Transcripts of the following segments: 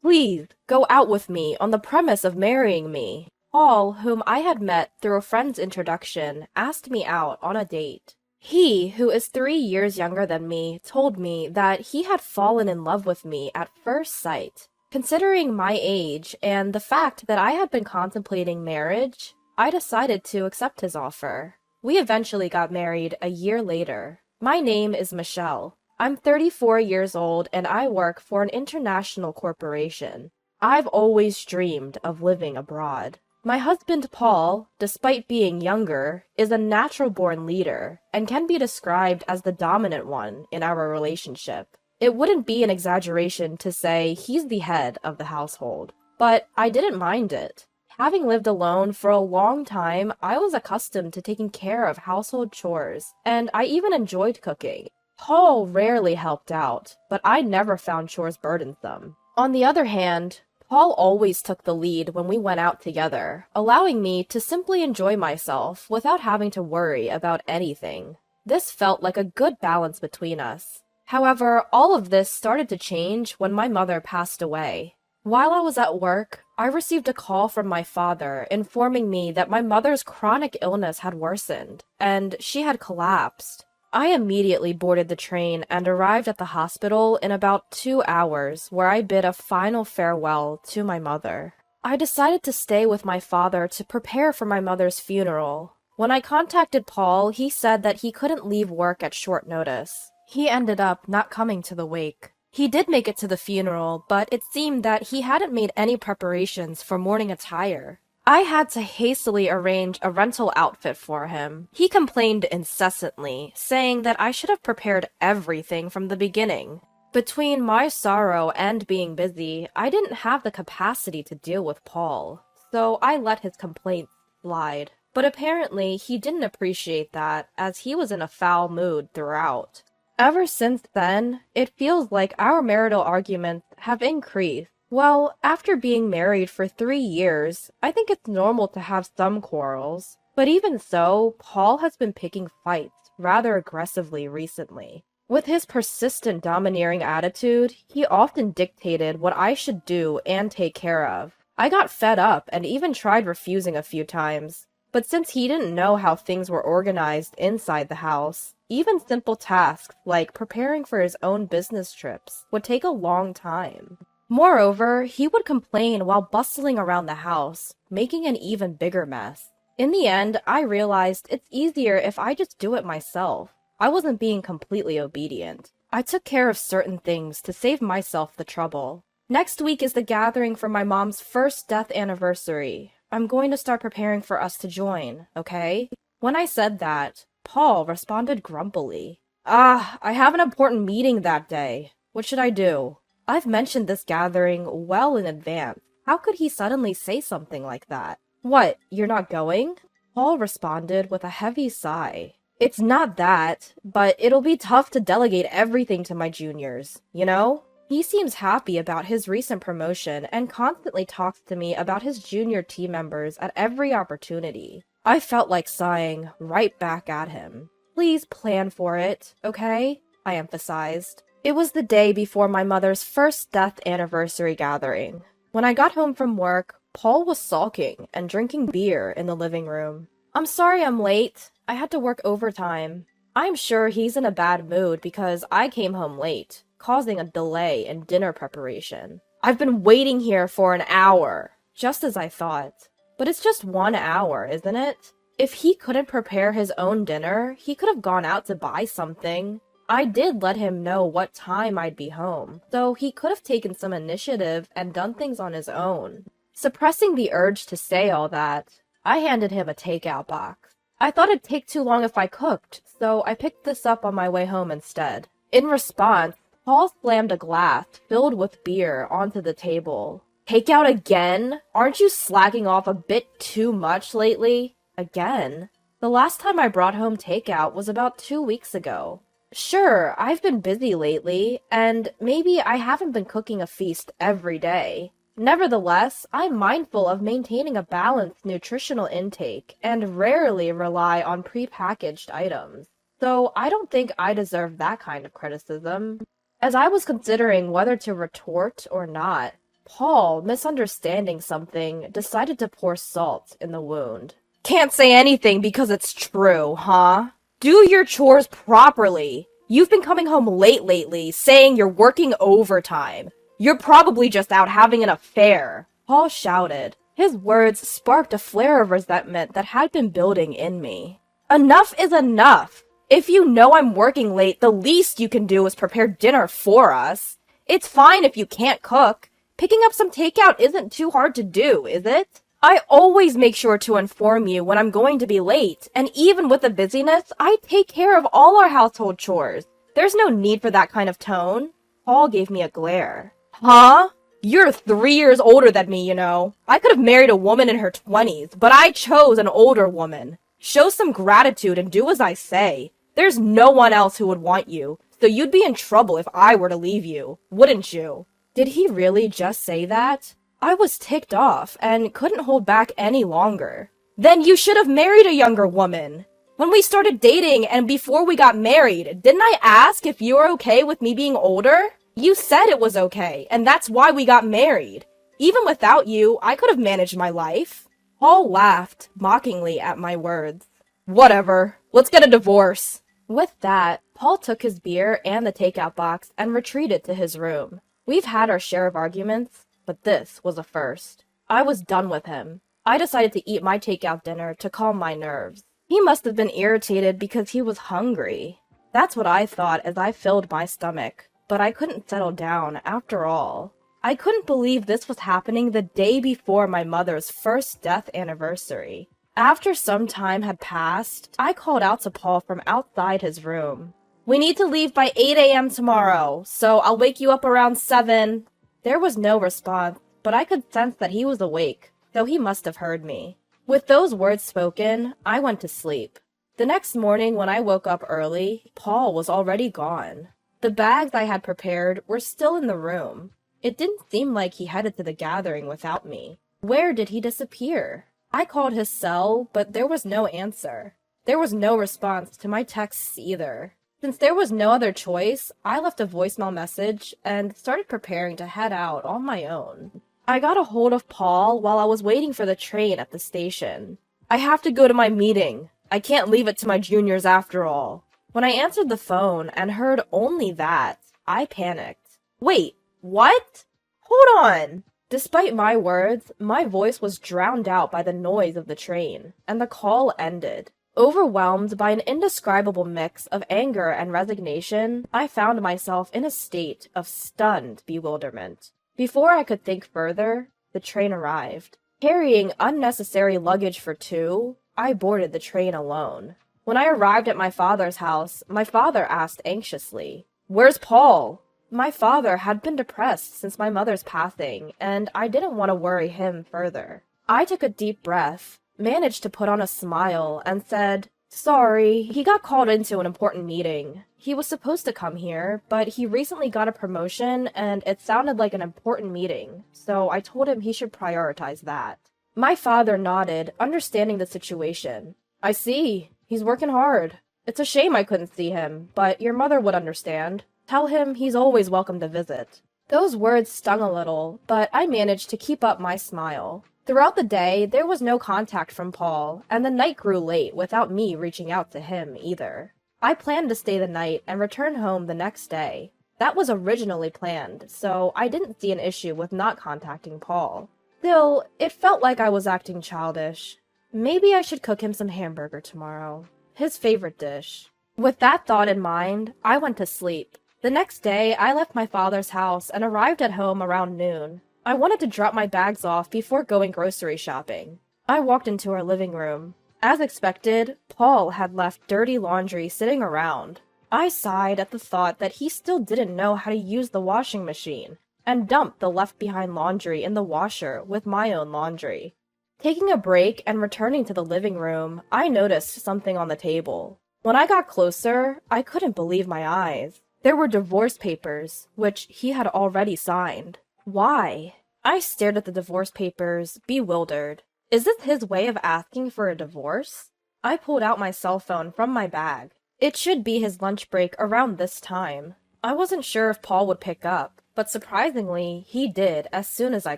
Please, go out with me on the premise of marrying me. Paul, whom I had met through a friend's introduction, asked me out on a date. He, who is 3 years younger than me, told me that he had fallen in love with me at first sight. Considering my age and the fact that I had been contemplating marriage, I decided to accept his offer. We eventually got married a year later. My name is Michelle. I'm 34 years old and I work for an international corporation. I've always dreamed of living abroad. My husband Paul, despite being younger, is a natural-born leader and can be described as the dominant one in our relationship. It wouldn't be an exaggeration to say he's the head of the household, but I didn't mind it. Having lived alone for a long time, I was accustomed to taking care of household chores, and I even enjoyed cooking. Paul rarely helped out, but I never found chores burdensome. On the other hand, Paul always took the lead when we went out together, allowing me to simply enjoy myself without having to worry about anything. This felt like a good balance between us. However, all of this started to change when my mother passed away. While I was at work, I received a call from my father informing me that my mother's chronic illness had worsened, and she had collapsed. I immediately boarded the train and arrived at the hospital in about 2 hours, where I bid a final farewell to my mother. I decided to stay with my father to prepare for my mother's funeral. When I contacted Paul, he said that he couldn't leave work at short notice. He ended up not coming to the wake. He did make it to the funeral, but it seemed that he hadn't made any preparations for mourning attire. I had to hastily arrange a rental outfit for him. He complained incessantly, saying that I should have prepared everything from the beginning. Between my sorrow and being busy, I didn't have the capacity to deal with Paul, so I let his complaints slide. But apparently, he didn't appreciate that, as he was in a foul mood throughout. Ever since then, it feels like our marital arguments have increased. Well, after being married for 3 years, I think it's normal to have some quarrels. But even so, Paul has been picking fights rather aggressively recently. With his persistent domineering attitude, he often dictated what I should do and take care of. I got fed up and even tried refusing a few times. But since he didn't know how things were organized inside the house, even simple tasks like preparing for his own business trips would take a long time. Moreover, he would complain while bustling around the house, making an even bigger mess. In the end, I realized it's easier if I just do it myself. I wasn't being completely obedient. I took care of certain things to save myself the trouble. Next week is the gathering for my mom's first death anniversary. I'm going to start preparing for us to join, okay? When I said that, Paul responded grumpily. I have an important meeting that day. What should I do? I've mentioned this gathering well in advance. How could he suddenly say something like that? What, you're not going? Paul responded with a heavy sigh. It's not that, but it'll be tough to delegate everything to my juniors, you know? He seems happy about his recent promotion and constantly talks to me about his junior team members at every opportunity. I felt like sighing right back at him. Please plan for it, okay? I emphasized. It was the day before my mother's first death anniversary gathering. When I got home from work, Paul was sulking and drinking beer in the living room. I'm sorry I'm late. I had to work overtime. I'm sure he's in a bad mood because I came home late, causing a delay in dinner preparation. I've been waiting here for an hour, just as I thought. But it's just 1 hour, isn't it? If he couldn't prepare his own dinner, he could have gone out to buy something. I did let him know what time I'd be home, so he could have taken some initiative and done things on his own. Suppressing the urge to say all that, I handed him a takeout box. I thought it'd take too long if I cooked, so I picked this up on my way home instead. In response, Paul slammed a glass filled with beer onto the table. Takeout again? Aren't you slacking off a bit too much lately? Again? The last time I brought home takeout was about 2 weeks ago. Sure, I've been busy lately, and maybe I haven't been cooking a feast every day. Nevertheless, I'm mindful of maintaining a balanced nutritional intake and rarely rely on prepackaged items. So I don't think I deserve that kind of criticism. As I was considering whether to retort or not, Paul, misunderstanding something, decided to pour salt in the wound. Can't say anything because it's true, huh? Do your chores properly. You've been coming home late lately, saying you're working overtime. You're probably just out having an affair, Paul shouted. His words sparked a flare of resentment that had been building in me. Enough is enough. If you know I'm working late, the least you can do is prepare dinner for us. It's fine if you can't cook. Picking up some takeout isn't too hard to do, is it? I always make sure to inform you when I'm going to be late, and even with the busyness, I take care of all our household chores. There's no need for that kind of tone. Paul gave me a glare. Huh? You're 3 years older than me, you know. I could have married a woman in her 20s, but I chose an older woman. Show some gratitude and do as I say. There's no one else who would want you, so you'd be in trouble if I were to leave you, wouldn't you? Did he really just say that? I was ticked off and couldn't hold back any longer. Then you should have married a younger woman. When we started dating and before we got married, didn't I ask if you were okay with me being older? You said it was okay, and that's why we got married. Even without you, I could have managed my life. Paul laughed mockingly at my words. Whatever. Let's get a divorce. With that, Paul took his beer and the takeout box and retreated to his room. We've had our share of arguments, but this was a first. I was done with him. I decided to eat my takeout dinner to calm my nerves. He must have been irritated because he was hungry. That's what I thought as I filled my stomach, but I couldn't settle down after all. I couldn't believe this was happening the day before my mother's first death anniversary. After some time had passed, I called out to Paul from outside his room. We need to leave by 8 a.m. tomorrow, so I'll wake you up around 7. There was no response, but I could sense that he was awake, so he must have heard me. With those words spoken, I went to sleep. The next morning when I woke up early, Paul was already gone. The bags I had prepared were still in the room. It didn't seem like he headed to the gathering without me. Where did he disappear? I called his cell, but there was no answer. There was no response to my texts either. Since there was no other choice, I left a voicemail message and started preparing to head out on my own. I got a hold of Paul while I was waiting for the train at the station. I have to go to my meeting. I can't leave it to my juniors after all. When I answered the phone and heard only that, I panicked. Wait, what? Hold on! Despite my words, my voice was drowned out by the noise of the train, and the call ended. Overwhelmed by an indescribable mix of anger and resignation, I found myself in a state of stunned bewilderment. Before I could think further, the train arrived. Carrying unnecessary luggage for 2, I boarded the train alone. When I arrived at my father's house, my father asked anxiously, "Where's Paul?" My father had been depressed since my mother's passing, and I didn't want to worry him further. I took a deep breath, managed to put on a smile, and said, "Sorry, he got called into an important meeting. He was supposed to come here, but he recently got a promotion, and it sounded like an important meeting, so I told him he should prioritize that." My father nodded, understanding the situation. "I see. He's working hard. It's a shame I couldn't see him, but your mother would understand. Tell him he's always welcome to visit." Those words stung a little, but I managed to keep up my smile. Throughout the day, there was no contact from Paul, and the night grew late without me reaching out to him either. I planned to stay the night and return home the next day. That was originally planned, so I didn't see an issue with not contacting Paul. Still, it felt like I was acting childish. Maybe I should cook him some hamburger tomorrow. His favorite dish. With that thought in mind, I went to sleep. The next day, I left my father's house and arrived at home around noon. I wanted to drop my bags off before going grocery shopping. I walked into our living room. As expected, Paul had left dirty laundry sitting around. I sighed at the thought that he still didn't know how to use the washing machine, and dumped the left-behind laundry in the washer with my own laundry. Taking a break and returning to the living room, I noticed something on the table. When I got closer, I couldn't believe my eyes. There were divorce papers, which he had already signed. Why? I stared at the divorce papers, bewildered. Is this his way of asking for a divorce? I pulled out my cell phone from my bag. It should be his lunch break around this time. I wasn't sure if Paul would pick up, But surprisingly, he did as soon as I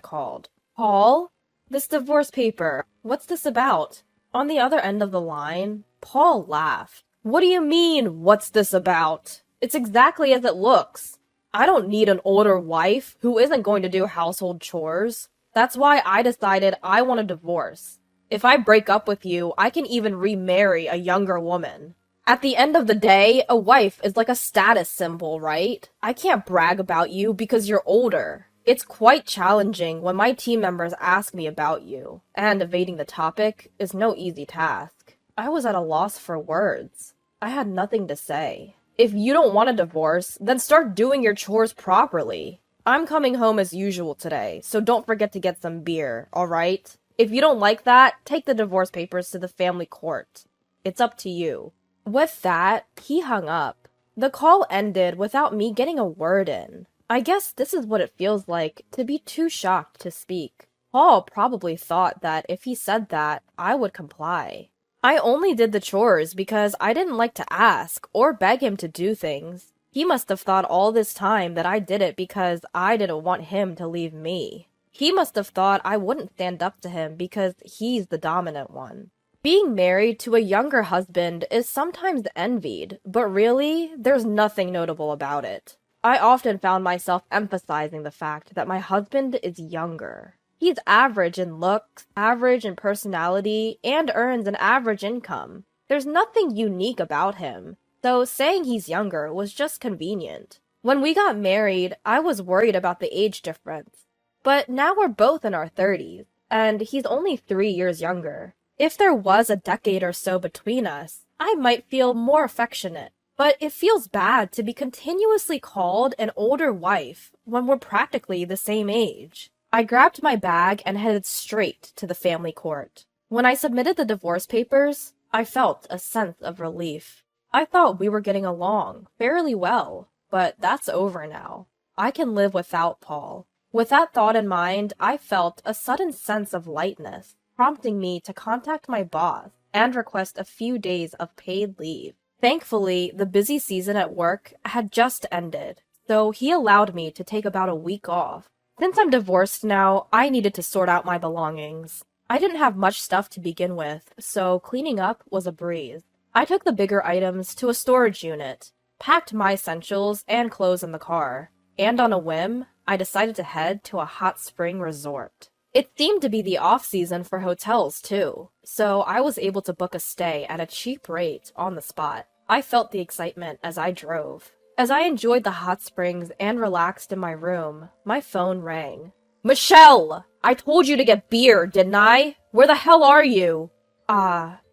called. Paul? This divorce paper. What's this about? On the other end of the line, Paul laughed. What do you mean, what's this about? It's exactly as it looks. I don't need an older wife who isn't going to do household chores. That's why I decided I want a divorce. If I break up with you, I can even remarry a younger woman. At the end of the day, a wife is like a status symbol, right? I can't brag about you because you're older. It's quite challenging when my team members ask me about you, and evading the topic is no easy task. I was at a loss for words. I had nothing to say. If you don't want a divorce, then start doing your chores properly. I'm coming home as usual today, so don't forget to get some beer, alright? If you don't like that, take the divorce papers to the family court. It's up to you. With that, he hung up. The call ended without me getting a word in. I guess this is what it feels like to be too shocked to speak. Paul probably thought that if he said that, I would comply. I only did the chores because I didn't like to ask or beg him to do things. He must have thought all this time that I did it because I didn't want him to leave me. He must have thought I wouldn't stand up to him because he's the dominant one. Being married to a younger husband is sometimes envied, but really, there's nothing notable about it. I often found myself emphasizing the fact that my husband is younger. He's average in looks, average in personality, and earns an average income. There's nothing unique about him, so saying he's younger was just convenient. When we got married, I was worried about the age difference. But now we're both in our 30s, and he's only 3 years younger. If there was a decade or so between us, I might feel more affectionate. But it feels bad to be continuously called an older wife when we're practically the same age. I grabbed my bag and headed straight to the family court. When I submitted the divorce papers, I felt a sense of relief. I thought we were getting along fairly well, but that's over now. I can live without Paul. With that thought in mind, I felt a sudden sense of lightness, prompting me to contact my boss and request a few days of paid leave. Thankfully, the busy season at work had just ended, so he allowed me to take about a week off. Since I'm divorced now, I needed to sort out my belongings. I didn't have much stuff to begin with, so cleaning up was a breeze. I took the bigger items to a storage unit, packed my essentials and clothes in the car, and on a whim, I decided to head to a hot spring resort. It seemed to be the off-season for hotels, too, so I was able to book a stay at a cheap rate on the spot. I felt the excitement as I drove. As I enjoyed the hot springs and relaxed in my room, my phone rang. Michelle! I told you to get beer, didn't I? Where the hell are you?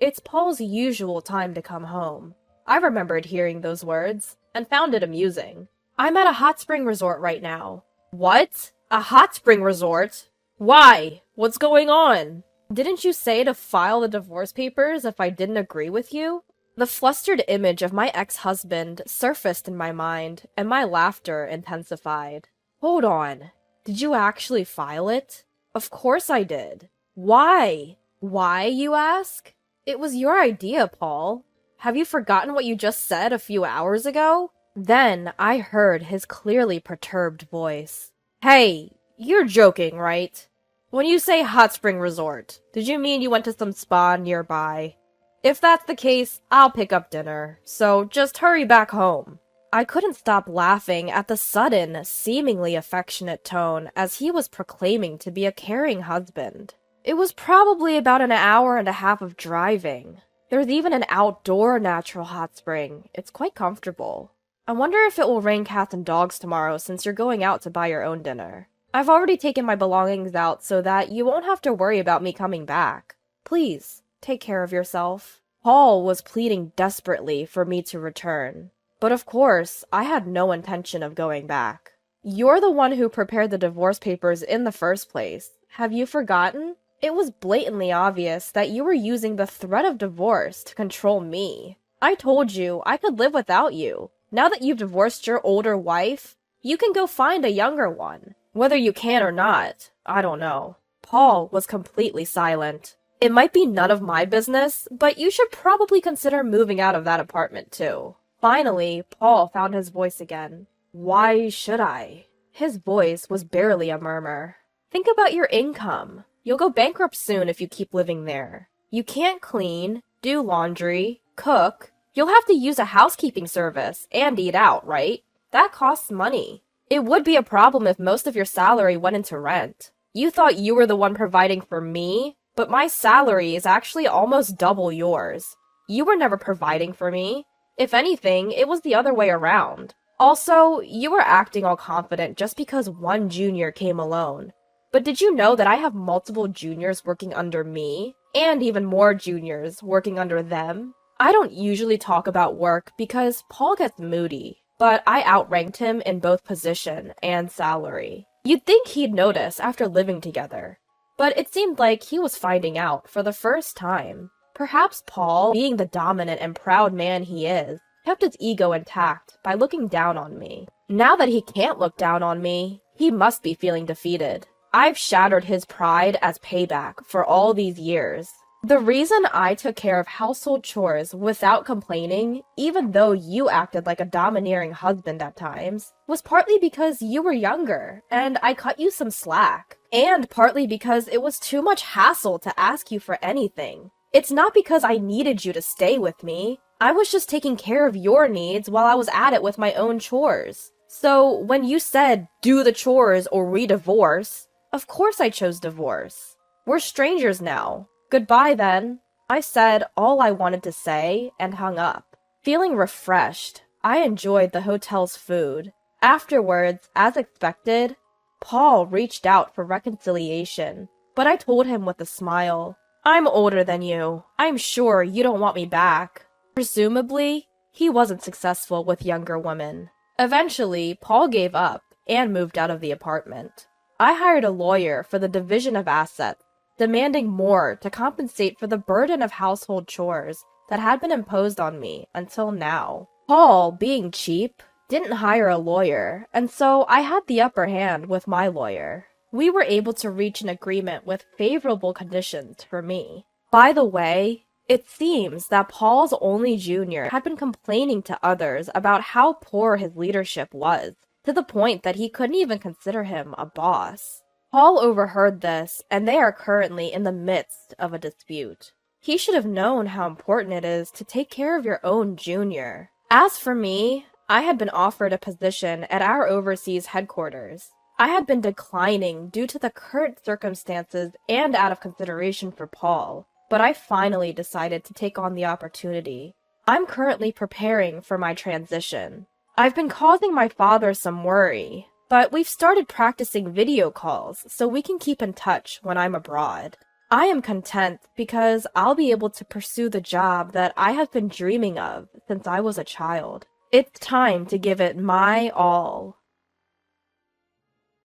It's Paul's usual time to come home. I remembered hearing those words, and found it amusing. I'm at a hot spring resort right now. What? A hot spring resort? Why? What's going on? Didn't you say to file the divorce papers if I didn't agree with you? The flustered image of my ex-husband surfaced in my mind, and my laughter intensified. Hold on. Did you actually file it? Of course I did. Why? Why, you ask? It was your idea, Paul. Have you forgotten what you just said a few hours ago? Then I heard his clearly perturbed voice. Hey, you're joking, right? When you say hot spring resort, did you mean you went to some spa nearby? If that's the case, I'll pick up dinner, so just hurry back home. I couldn't stop laughing at the sudden, seemingly affectionate tone as he was proclaiming to be a caring husband. It was probably about an hour and a half of driving. There's even an outdoor natural hot spring. It's quite comfortable. I wonder if it will rain cats and dogs tomorrow since you're going out to buy your own dinner. I've already taken my belongings out so that you won't have to worry about me coming back. Please, take care of yourself. Paul was pleading desperately for me to return. But of course, I had no intention of going back. You're the one who prepared the divorce papers in the first place. Have you forgotten? It was blatantly obvious that you were using the threat of divorce to control me. I told you I could live without you. Now that you've divorced your older wife, you can go find a younger one. Whether you can or not, I don't know. Paul was completely silent. It might be none of my business, but you should probably consider moving out of that apartment too. Finally, Paul found his voice again. Why should I? His voice was barely a murmur. Think about your income. You'll go bankrupt soon if you keep living there. You can't clean, do laundry, cook. You'll have to use a housekeeping service and eat out, right? That costs money. It would be a problem if most of your salary went into rent. You thought you were the one providing for me, but my salary is actually almost double yours. You were never providing for me. If anything, it was the other way around. Also, you were acting all confident just because one junior came alone. But did you know that I have multiple juniors working under me, and even more juniors working under them? I don't usually talk about work because Paul gets moody, but I outranked him in both position and salary. You'd think he'd notice after living together, but it seemed like he was finding out for the first time. Perhaps Paul, being the dominant and proud man he is, kept his ego intact by looking down on me. Now that he can't look down on me, he must be feeling defeated. I've shattered his pride as payback for all these years. The reason I took care of household chores without complaining, even though you acted like a domineering husband at times, was partly because you were younger, and I cut you some slack, and partly because it was too much hassle to ask you for anything. It's not because I needed you to stay with me. I was just taking care of your needs while I was at it with my own chores. So when you said, do the chores or we divorce, of course I chose divorce. We're strangers now. Goodbye then. I said all I wanted to say and hung up. Feeling refreshed, I enjoyed the hotel's food. Afterwards, as expected, Paul reached out for reconciliation, but I told him with a smile, I'm older than you. I'm sure you don't want me back. Presumably, he wasn't successful with younger women. Eventually, Paul gave up and moved out of the apartment. I hired a lawyer for the division of assets, demanding more to compensate for the burden of household chores that had been imposed on me until now. Paul, being cheap, didn't hire a lawyer, and so I had the upper hand with my lawyer. We were able to reach an agreement with favorable conditions for me. By the way, it seems that Paul's only junior had been complaining to others about how poor his leadership was, to the point that he couldn't even consider him a boss. Paul overheard this, and they are currently in the midst of a dispute. He should have known how important it is to take care of your own junior. As for me, I had been offered a position at our overseas headquarters. I had been declining due to the current circumstances and out of consideration for Paul, but I finally decided to take on the opportunity. I'm currently preparing for my transition. I've been causing my father some worry, but we've started practicing video calls so we can keep in touch when I'm abroad. I am content because I'll be able to pursue the job that I have been dreaming of since I was a child. It's time to give it my all.